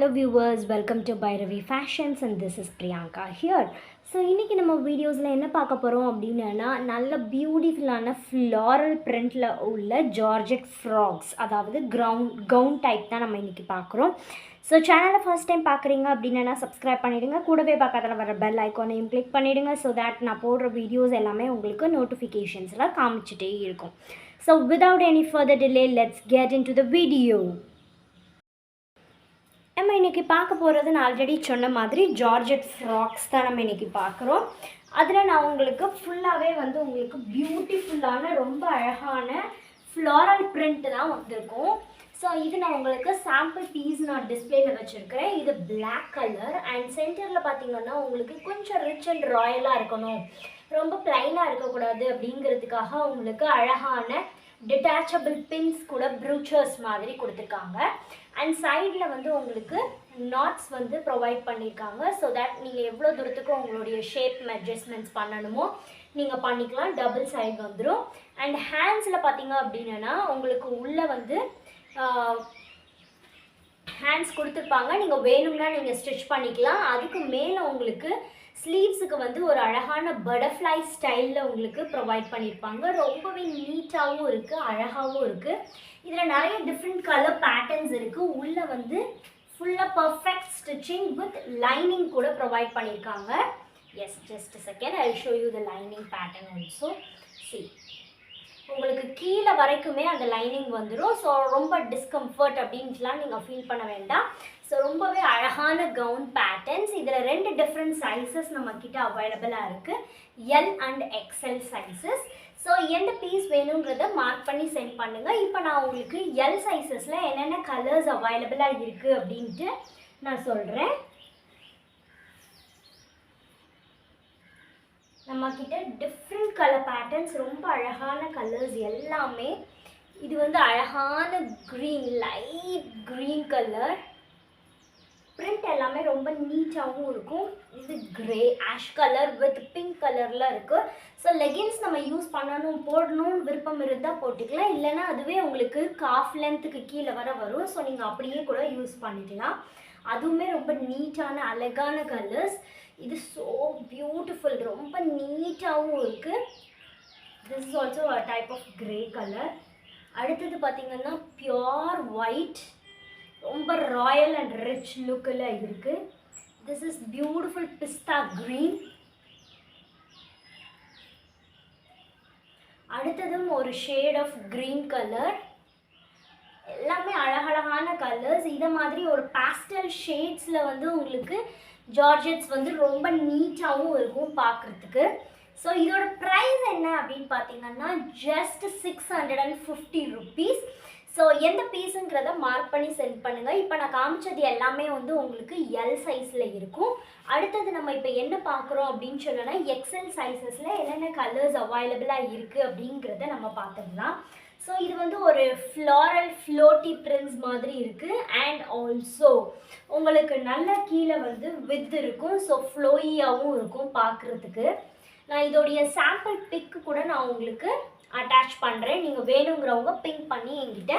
Hello viewers, welcome to Bhairavi Fashions and this is Priyanka here. So இன்றைக்கி நம்ம வீடியோஸில் என்ன பார்க்க போகிறோம் அப்படின்னா நல்ல பியூட்டிஃபுல்லான ஃப்ளாரல் பிரிண்டில் உள்ள ஜார்ஜெட் ஃப்ராக்ஸ், அதாவது கவுன் டைப் தான் நம்ம இன்றைக்கி பார்க்குறோம். ஸோ சேனலை ஃபர்ஸ்ட் டைம் பார்க்குறீங்க அப்படின்னா சப்ஸ்கிரைப் பண்ணிவிடுங்க, கூடவே பக்கத்தில் வர பெல் ஐக்கானையும் கிளிக் பண்ணிவிடுங்க. ஸோ தேட் நான் போடுற வீடியோஸ் எல்லாமே உங்களுக்கு நோட்டிஃபிகேஷன்ஸில் காமிச்சிட்டே இருக்கும். So without any further delay let's get in to the video. நம்ம இன்றைக்கி பார்க்க போகிறது நான் ஆல்ரெடி சொன்ன மாதிரி ஜார்ஜெட் ஃப்ராக்ஸ் தான் நம்ம இன்றைக்கி பார்க்குறோம். அதில் நான் உங்களுக்கு ஃபுல்லாகவே உங்களுக்கு பியூட்டிஃபுல்லான ரொம்ப அழகான ஃப்ளாரல் பிரிண்ட் தான் வந்திருக்கும். ஸோ இது நான் உங்களுக்கு சாம்பிள் பீஸ் நான் டிஸ்பிளேயில் வச்சுருக்கிறேன். இது பிளாக் கலர் அண்ட் சென்டரில் பார்த்திங்கன்னா உங்களுக்கு கொஞ்சம் ரிச் அண்ட் ராயலாக இருக்கணும், ரொம்ப ப்ளைனாக இருக்கக்கூடாது அப்படிங்கிறதுக்காக உங்களுக்கு அழகான டிட்டாச்சபிள் பின்ஸ் கூட ப்ரூச்சர்ஸ் மாதிரி கொடுத்துருக்காங்க. அண்ட் சைடில் உங்களுக்கு நாட்ஸ் ப்ரொவைட் பண்ணியிருக்காங்க. ஸோ தட் நீங்கள் எவ்வளோ தூரத்துக்கு உங்களுடைய ஷேப் அட்ஜஸ்ட்மெண்ட்ஸ் பண்ணணுமோ நீங்கள் பண்ணிக்கலாம். டபுள் சைடு வந்துடும். அண்ட் ஹேண்ட்ஸில் பார்த்தீங்க அப்படின்னா உங்களுக்கு உள்ளே ஹேண்ட்ஸ் கொடுத்துருப்பாங்க. நீங்கள் வேணும்னா நீங்கள் ஸ்டிச் பண்ணிக்கலாம். அதுக்கு மேலே உங்களுக்கு ஸ்லீவ்ஸுக்கு ஒரு அழகான பட்டர்ஃப்ளை ஸ்டைலில் உங்களுக்கு ப்ரொவைட் பண்ணியிருப்பாங்க. ரொம்பவே நீட்டாகவும் இருக்குது, அழகாகவும் இருக்குது. இதில் நிறைய டிஃப்ரெண்ட் கலர் பேட்டர்ன்ஸ் இருக்குது. உள்ளே ஃபுல்லாக பர்ஃபெக்ட் ஸ்டிச்சிங் வித் லைனிங் கூட ப்ரொவைட் பண்ணியிருக்காங்க. Yes, just second I show you the lining pattern also. See, உங்களுக்கு கீழே வரைக்குமே அந்த லைனிங் வந்துடும். ஸோ ரொம்ப டிஸ்கம்ஃபர்ட் அப்படின்ட்டுலாம் நீங்கள் ஃபீல் பண்ண வேண்டாம். ஸோ ரொம்பவே அழகான கவுன் பேட்டர்ன்ஸ். இதில் 2 டிஃப்ரெண்ட் சைஸஸ் நம்மக்கிட்ட அவைலபிளாக இருக்குது, L and XL sizes. So எந்த பீஸ் வேணுங்கிறத மார்க் பண்ணி சென்ட் பண்ணுங்கள். இப்போ நான் உங்களுக்கு எல் சைஸஸில் என்னென்ன கலர்ஸ் அவைலபிளாக இருக்குது அப்படின்ட்டு நான் சொல்கிறேன். நம்மக்கிட்ட டிஃப்ரெண்ட் கலர் பேட்டர்ன்ஸ், ரொம்ப அழகான கலர்ஸ் எல்லாமே. இது அழகான green, light green colour. Print எல்லாமே ரொம்ப நீட்டாகவும் இருக்கும். இது grey ash colour with pink கலரில் இருக்குது. ஸோ லெகின்ஸ் நம்ம யூஸ் போடணும்னு விருப்பம் இருந்தால் போட்டுக்கலாம், இல்லைனா அதுவே உங்களுக்கு காஃப் லென்த்துக்கு கீழே வரும். ஸோ நீங்கள் அப்படியே கூட யூஸ் பண்ணிக்கலாம். அதுவுமே ரொம்ப நீட்டான அழகான கலர்ஸ். இது ஸோ பியூட்டிஃபுல், ரொம்ப நீட்டாகவும் இருக்குது. This is also a type of grey colour. அடுத்தது பார்த்திங்கன்னா பியோர் ஒயிட், ரொம்ப ராயல் அண்ட் ரிச் லுக்கில் இருக்குது. This is beautiful pista green. அடுத்ததும் ஒரு ஷேட் ஆஃப் க்ரீன் கலர். எல்லாமே அழகழகான கலர்ஸ். இதை மாதிரி ஒரு பேஸ்டல் ஷேட்ஸில் உங்களுக்கு ஜார்ஜெட்ஸ் ரொம்ப நீட்டாகவும் இருக்கும் பார்க்குறதுக்கு. ஸோ இதோட ப்ரைஸ் என்ன அப்படின்னு பார்த்தீங்கன்னா ஜஸ்ட் 650 rupees. ஸோ எந்த பீஸுங்கிறத மார்க் பண்ணி சென்ட் பண்ணுங்கள். இப்போ நான் காமிச்சது எல்லாமே உங்களுக்கு எல் சைஸில் இருக்கும். அடுத்தது நம்ம இப்போ என்ன பார்க்குறோம் அப்படின்னு சொன்னோன்னா எக்ஸ்எல் சைஸஸில் என்னென்ன கலர்ஸ் அவைலபிளாக இருக்குது அப்படிங்கிறத நம்ம பார்த்துக்கலாம். ஸோ இது ஒரு ஃப்ளாரல் ஃப்ளோட்டி பிரிண்ட்ஸ் மாதிரி இருக்குது. அண்ட் ஆல்சோ உங்களுக்கு நல்ல கீழே வித் இருக்கும். ஸோ ஃப்ளோயியாகவும் இருக்கும் பார்க்குறதுக்கு. நான் இதோடைய சாம்பிள் பிக்கு கூட நான் உங்களுக்கு அட்டாச் பண்ணுறேன். நீங்கள் வேணுங்கிறவங்க பிங்க் பண்ணி என்கிட்ட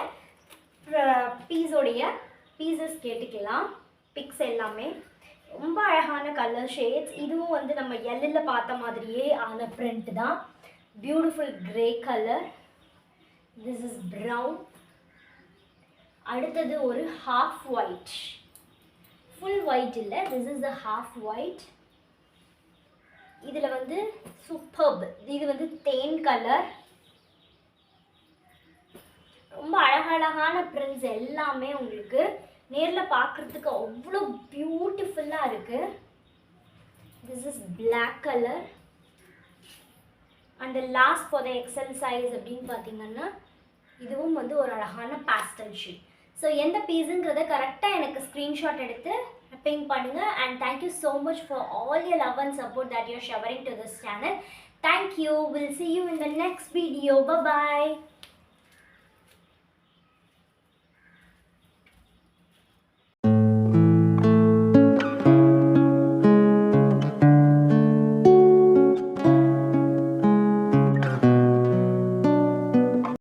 பீசஸ் கேட்டுக்கலாம். பிக்ஸ் எல்லாமே ரொம்ப அழகான கலர் ஷேட்ஸ். இதுவும் நம்ம எல்லில் பார்த்த மாதிரியே ஆன பிரிண்ட் தான். Beautiful grey colour. This is brown. அடுத்தது ஒரு ஹாஃப் ஒயிட், ஃபுல் ஒயிட் இல்லை, this is a half white. இதில் சூப்பர்ப், இது தேன் கலர். ரொம்ப அழகழகான பிரிண்ட்ஸ் எல்லாமே உங்களுக்கு நேரில் பார்க்குறதுக்கு அவ்வளோ பியூட்டிஃபுல்லாக இருக்குது. This is black colour. And last for the XL size அப்படின்னு பார்த்தீங்கன்னா இதுவும் ஒரு அழகான பேஸ்டல் ஷேட். ஸோ எந்த பீஸுங்கிறத கரெக்டாக எனக்கு ஸ்க்ரீன்ஷாட் எடுத்து பிங் பண்ணுங்கள். And thank you so much for all your love and support that you're showering to this channel. Thank you. Will see you in the next video. Bye bye.